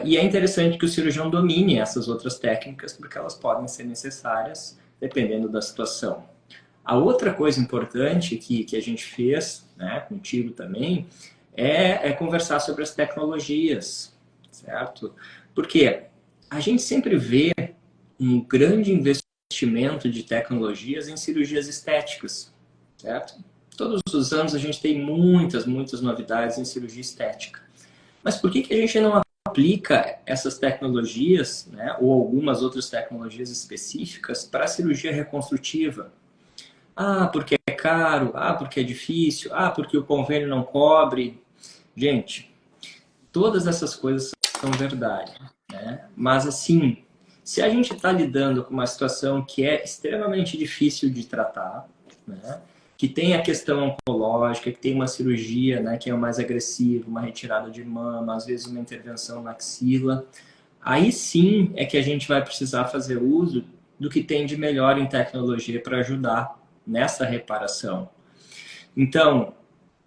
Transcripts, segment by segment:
E é interessante que o cirurgião domine essas outras técnicas, porque elas podem ser necessárias dependendo da situação. A outra coisa importante que a gente fez, né, contigo também, é conversar sobre as tecnologias, certo? Porque a gente sempre vê um grande investimento de tecnologias em cirurgias estéticas, certo? Todos os anos a gente tem muitas novidades em cirurgia estética. Mas por que a gente não aplica essas tecnologias, né, ou algumas outras tecnologias específicas para a cirurgia reconstrutiva? Ah, porque é caro, ah, porque é difícil, ah, porque o convênio não cobre. Gente, todas essas coisas são verdade, né? Mas assim, se a gente está lidando com uma situação que é extremamente difícil de tratar, né? Que tem a questão oncológica, que tem uma cirurgia, né, que é mais agressiva, uma retirada de mama, às vezes uma intervenção na axila, aí sim é que a gente vai precisar fazer uso do que tem de melhor em tecnologia para ajudar nessa reparação. Então,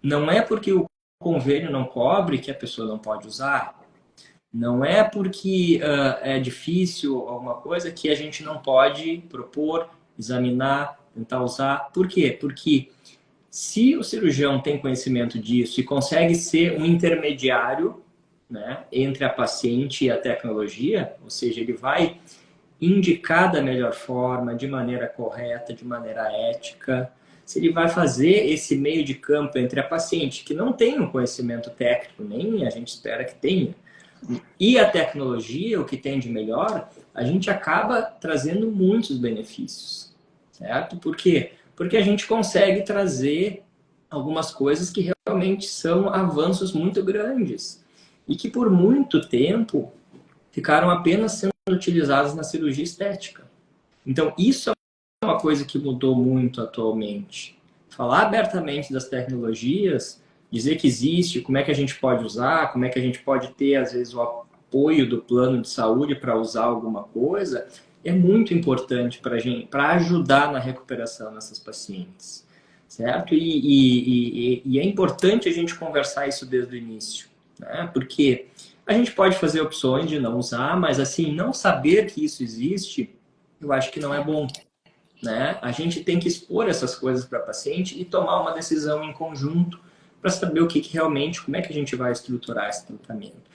não é porque o convênio não cobre que a pessoa não pode usar. Não é porque é difícil alguma coisa que a gente não pode propor, examinar, tentar usar. Por quê? Porque se o cirurgião tem conhecimento disso e consegue ser um intermediário, né, entre a paciente e a tecnologia, ou seja, ele vai indicar da melhor forma, de maneira correta, de maneira ética, se ele vai fazer esse meio de campo entre a paciente, que não tem um conhecimento técnico, nem a gente espera que tenha, e a tecnologia, o que tem de melhor, a gente acaba trazendo muitos benefícios, certo? Por quê? Porque a gente consegue trazer algumas coisas que realmente são avanços muito grandes e que por muito tempo ficaram apenas sendo utilizadas na cirurgia estética. Então, isso é uma coisa que mudou muito atualmente. Falar abertamente das tecnologias, dizer que existe, como é que a gente pode usar, como é que a gente pode ter, às vezes, o apoio do plano de saúde para usar alguma coisa, é muito importante para a gente, para ajudar na recuperação dessas pacientes, certo? E é importante a gente conversar isso desde o início, né? Porque a gente pode fazer opções de não usar, mas assim, não saber que isso existe, eu acho que não é bom, né? A gente tem que expor essas coisas para a paciente e tomar uma decisão em conjunto para saber o que realmente, como é que a gente vai estruturar esse tratamento.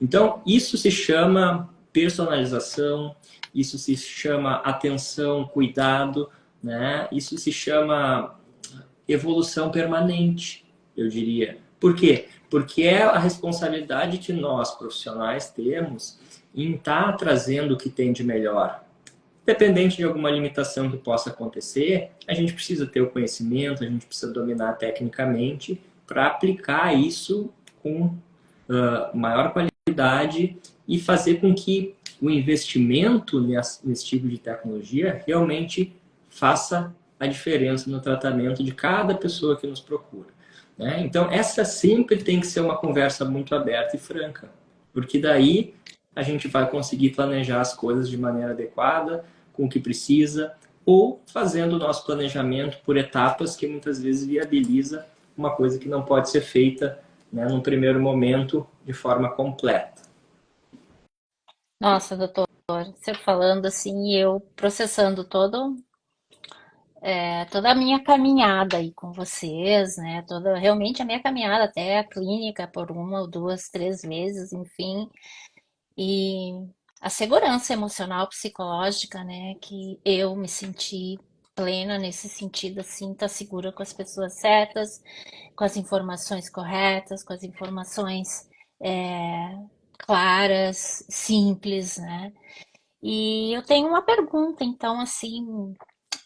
Então, isso se chama personalização, isso se chama atenção, cuidado, né? Isso se chama evolução permanente, eu diria. Por quê? Porque é a responsabilidade que nós, profissionais, temos em estar trazendo o que tem de melhor. Dependente de alguma limitação que possa acontecer, a gente precisa ter o conhecimento, a gente precisa dominar tecnicamente para aplicar isso com maior qualidade e fazer com que o investimento nesse tipo de tecnologia realmente faça a diferença no tratamento de cada pessoa que nos procura, né? Então, essa sempre tem que ser uma conversa muito aberta e franca, porque daí a gente vai conseguir planejar as coisas de maneira adequada, com o que precisa, ou fazendo o nosso planejamento por etapas que muitas vezes viabiliza uma coisa que não pode ser feita, né, num primeiro momento de forma completa. Nossa, doutor, você falando assim, e eu processando toda a minha caminhada aí com vocês, né? Toda, realmente a minha caminhada até a clínica por uma ou duas, três vezes, enfim. E a segurança emocional, psicológica, né? Que eu me senti plena nesse sentido, assim, tá segura com as pessoas certas, com as informações corretas, com as informações é, claras, simples, né? E eu tenho uma pergunta, então, assim,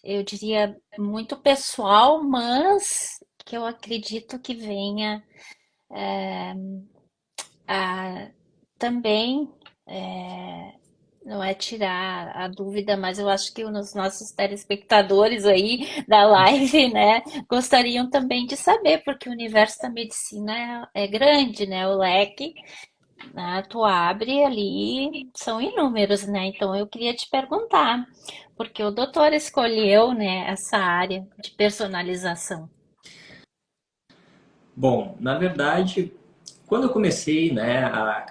eu diria muito pessoal, mas que eu acredito que venha a também não é tirar a dúvida, mas eu acho que os nossos telespectadores aí da live, né, gostariam também de saber, porque o universo da medicina é grande, né? O leque, né, tu abre ali, são inúmeros, né? Então eu queria te perguntar, porque o doutor escolheu, né, essa área de personalização. Bom, na verdade, Quando eu comecei, né,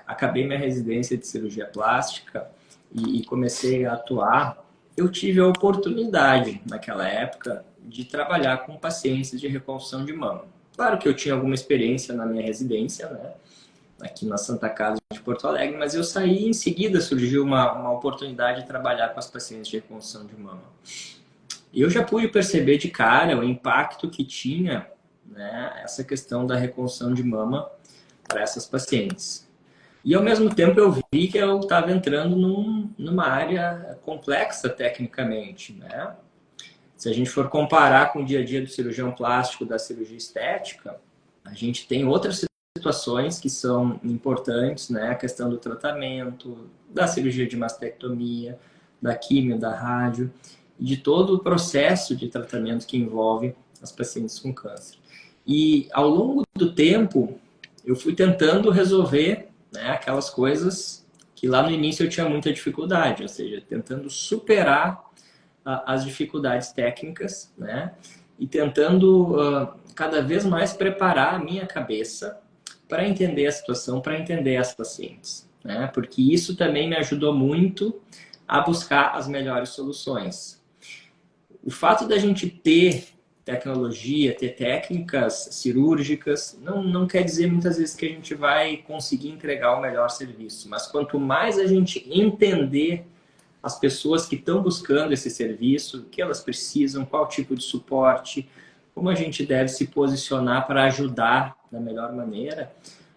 acabei minha residência de cirurgia plástica e comecei a atuar, eu tive a oportunidade, naquela época, de trabalhar com pacientes de reconstrução de mama. Claro que eu tinha alguma experiência na minha residência, né, aqui na Santa Casa de Porto Alegre, mas eu saí e em seguida surgiu uma oportunidade de trabalhar com as pacientes de reconstrução de mama. E eu já pude perceber de cara o impacto que tinha, né, essa questão da reconstrução de mama para essas pacientes. E ao mesmo tempo eu vi que eu estava entrando numa área complexa tecnicamente, né? Se a gente for comparar com o dia a dia do cirurgião plástico, da cirurgia estética, a gente tem outras situações que são importantes, né? A questão do tratamento, da cirurgia de mastectomia, da quimio, da rádio, e de todo o processo de tratamento que envolve as pacientes com câncer. E ao longo do tempo, eu fui tentando resolver, né, aquelas coisas que lá no início eu tinha muita dificuldade, ou seja, tentando superar as dificuldades técnicas, né, e tentando cada vez mais preparar a minha cabeça para entender a situação, para entender as pacientes, né, porque isso também me ajudou muito a buscar as melhores soluções. O fato da gente ter tecnologia, ter técnicas cirúrgicas, não quer dizer muitas vezes que a gente vai conseguir entregar o melhor serviço, mas quanto mais a gente entender as pessoas que estão buscando esse serviço, o que elas precisam, qual tipo de suporte, como a gente deve se posicionar para ajudar da melhor maneira,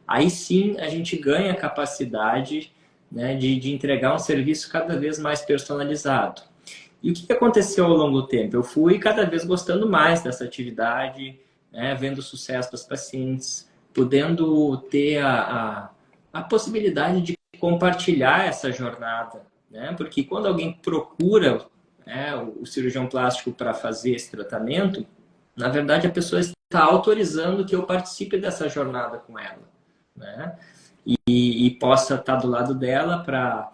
aí sim a gente ganha a capacidade, né, de entregar um serviço cada vez mais personalizado. E o que aconteceu ao longo do tempo? Eu fui cada vez gostando mais dessa atividade, né, vendo o sucesso das pacientes, podendo ter a possibilidade de compartilhar essa jornada, né? Porque quando alguém procura, né, o cirurgião plástico para fazer esse tratamento, na verdade a pessoa está autorizando que eu participe dessa jornada com ela, né? E possa estar do lado dela para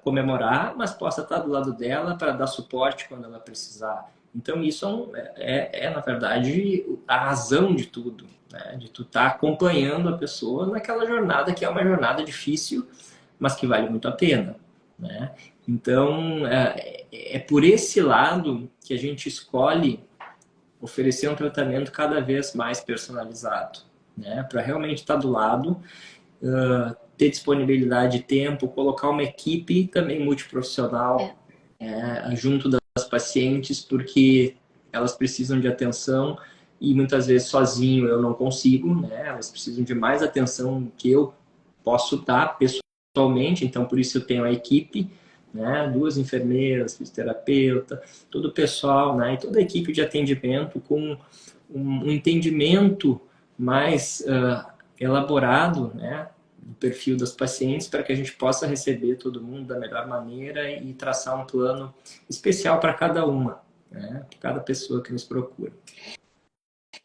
comemorar, mas possa estar do lado dela para dar suporte quando ela precisar. Então isso na verdade, a razão de tudo, né? De tu estar acompanhando a pessoa naquela jornada que é uma jornada difícil, mas que vale muito a pena, né? Então, é por esse lado que a gente escolhe oferecer um tratamento cada vez mais personalizado, né? Para realmente estar do lado, ter disponibilidade de tempo, colocar uma equipe também multiprofissional junto das pacientes, porque elas precisam de atenção e muitas vezes sozinho eu não consigo, né? Elas precisam de mais atenção que eu posso dar pessoalmente, então por isso eu tenho a equipe, né? 2 enfermeiras, fisioterapeuta, todo o pessoal, né? E toda a equipe de atendimento com um entendimento mais elaborado, né, do perfil das pacientes para que a gente possa receber todo mundo da melhor maneira e traçar um plano especial para cada uma, né, para cada pessoa que nos procura.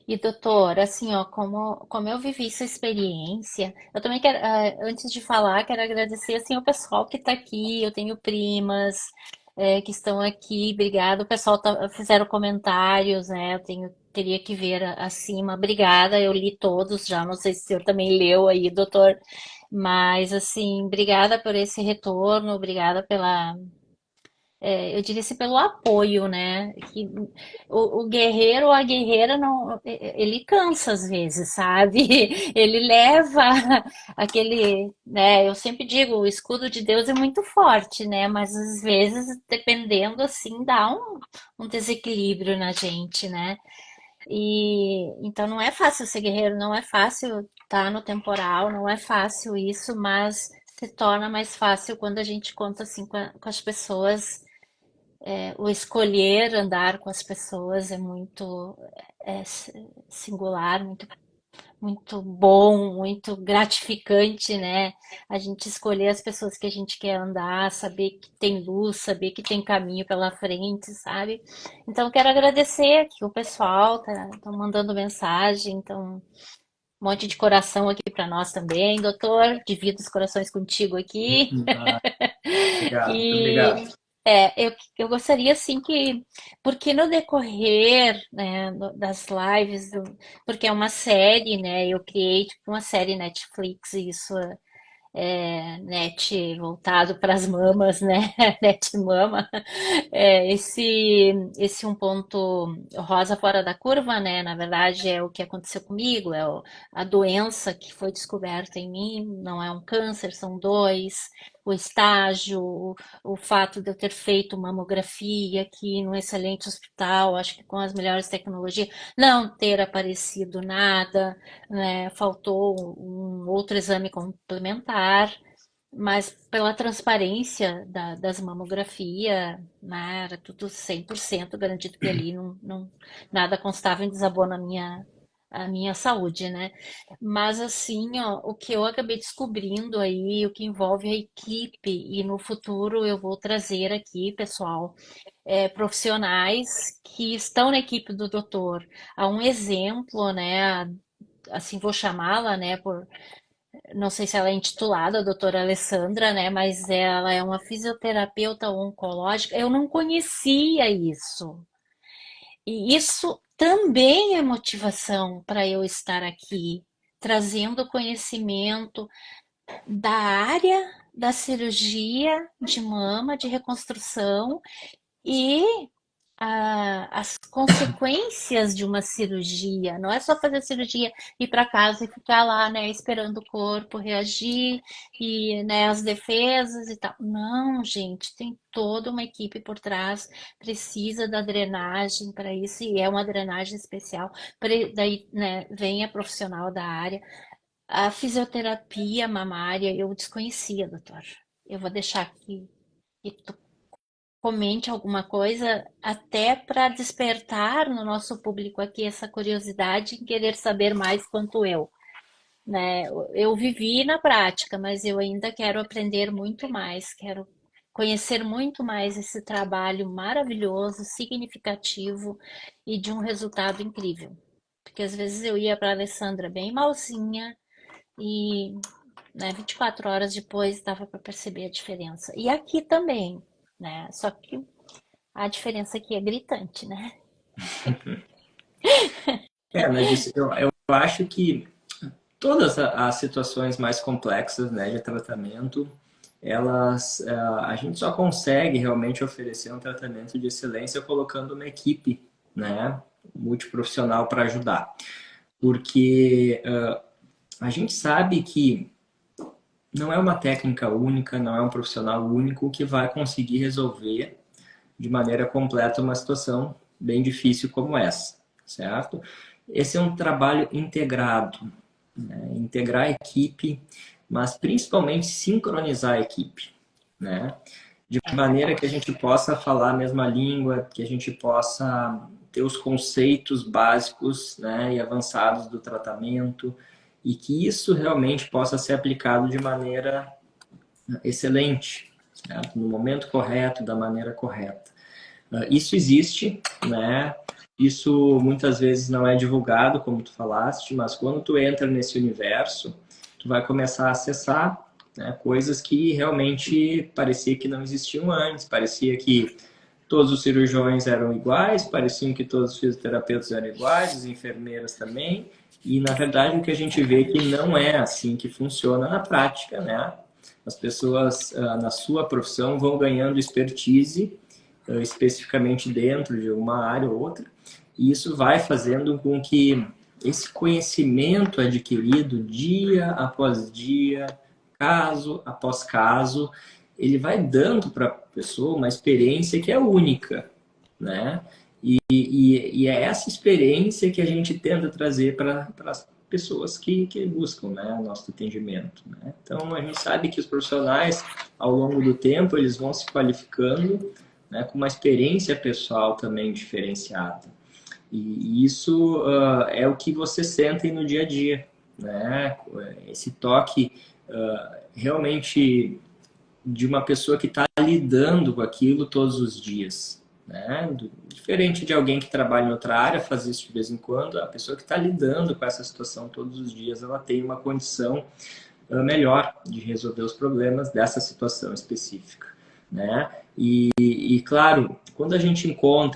E doutor, assim, ó, como eu vivi essa experiência, eu também quero, antes de falar, quero agradecer, assim, o pessoal que está aqui, eu tenho primas, que estão aqui, obrigada, o pessoal fizeram comentários, né, teria que ver acima, obrigada, eu li todos já, não sei se o senhor também leu aí, doutor, mas, assim, obrigada por esse retorno, obrigada eu diria assim, pelo apoio, né? Que o guerreiro ou a guerreira não, ele cansa às vezes, sabe? Ele leva aquele, né? Eu sempre digo, o escudo de Deus é muito forte, né? Mas às vezes, dependendo assim, dá um desequilíbrio na gente, né? E então não é fácil ser guerreiro, não é fácil estar no temporal, não é fácil isso, mas se torna mais fácil quando a gente conta assim com as pessoas, o escolher andar com as pessoas é muito singular, muito bom, muito gratificante, né? A gente escolher as pessoas que a gente quer andar, saber que tem luz, saber que tem caminho pela frente, sabe? Então, quero agradecer aqui o pessoal, tá mandando mensagem, então, um monte de coração aqui para nós também, doutor. Divido os corações contigo aqui. Obrigado, muito E obrigado. eu gostaria assim que, porque no decorrer, né, das lives, porque é uma série, né, eu criei tipo uma série Netflix, e isso net voltado para as mamas, né? Net mama. Esse um ponto rosa fora da curva, né? Na verdade, é o que aconteceu comigo, a doença que foi descoberta em mim, não é um câncer, são dois. O estágio, o fato de eu ter feito mamografia aqui num excelente hospital, acho que com as melhores tecnologias, não ter aparecido nada, né? Faltou um outro exame complementar, mas pela transparência das mamografia, né, era tudo 100% garantido que ali nada constava em desabou a minha saúde, né? Mas assim, ó, o que eu acabei descobrindo aí, o que envolve a equipe, e no futuro eu vou trazer aqui, pessoal, profissionais que estão na equipe do doutor. Há um exemplo, né? Assim vou chamá-la, né, por não sei se ela é intitulada, a doutora Alessandra, né, mas ela é uma fisioterapeuta oncológica. Eu não conhecia isso. E isso também é motivação para eu estar aqui, trazendo conhecimento da área da cirurgia de mama, de reconstrução e as consequências de uma cirurgia. Não é só fazer a cirurgia, ir para casa e ficar lá, né, esperando o corpo reagir e, né, as defesas e tal. Não, gente, tem toda uma equipe por trás, precisa da drenagem para isso, e é uma drenagem especial. Daí, né, vem a profissional da área. A fisioterapia mamária eu desconhecia, doutor. Eu vou deixar aqui e tu comente alguma coisa, até para despertar no nosso público aqui essa curiosidade em querer saber mais quanto eu, né? Eu vivi na prática, mas eu ainda quero aprender muito mais, quero conhecer muito mais esse trabalho maravilhoso, significativo e de um resultado incrível. Porque às vezes eu ia para a Alessandra bem malzinha e, né, 24 horas depois dava para perceber a diferença. E aqui também, né? Só que a diferença aqui é gritante, né? Mas isso, eu acho que todas as situações mais complexas, né, de tratamento, a gente só consegue realmente oferecer um tratamento de excelência colocando uma equipe, né, multiprofissional para ajudar. Porque a gente sabe que não é uma técnica única, não é um profissional único que vai conseguir resolver de maneira completa uma situação bem difícil como essa, certo? Esse é um trabalho integrado, né? Integrar a equipe, mas principalmente sincronizar a equipe, né? De maneira que a gente possa falar a mesma língua, que a gente possa ter os conceitos básicos, né, e avançados do tratamento, e que isso realmente possa ser aplicado de maneira excelente, certo? No momento correto, da maneira correta. Isso existe, né? Isso muitas vezes não é divulgado, como tu falaste, mas quando tu entra nesse universo, tu vai começar a acessar, né, coisas que realmente parecia que não existiam antes, parecia que todos os cirurgiões eram iguais, pareciam que todos os fisioterapeutas eram iguais, as enfermeiras também, e na verdade o que a gente vê é que não é assim que funciona na prática, né? As pessoas na sua profissão vão ganhando expertise especificamente dentro de uma área ou outra, e isso vai fazendo com que esse conhecimento adquirido dia após dia, caso após caso, ele vai dando para a pessoa uma experiência que é única, né? E é essa experiência que a gente tenta trazer para as pessoas que buscam, né, o nosso atendimento, né? Então, a gente sabe que os profissionais, ao longo do tempo, eles vão se qualificando, né, com uma experiência pessoal também diferenciada. E isso é o que você sente no dia a dia, né? Esse toque realmente de uma pessoa que está lidando com aquilo todos os dias, né? Diferente de alguém que trabalha em outra área, faz isso de vez em quando, a pessoa que está lidando com essa situação todos os dias, ela tem uma condição melhor de resolver os problemas dessa situação específica. né? E claro, quando a gente encontra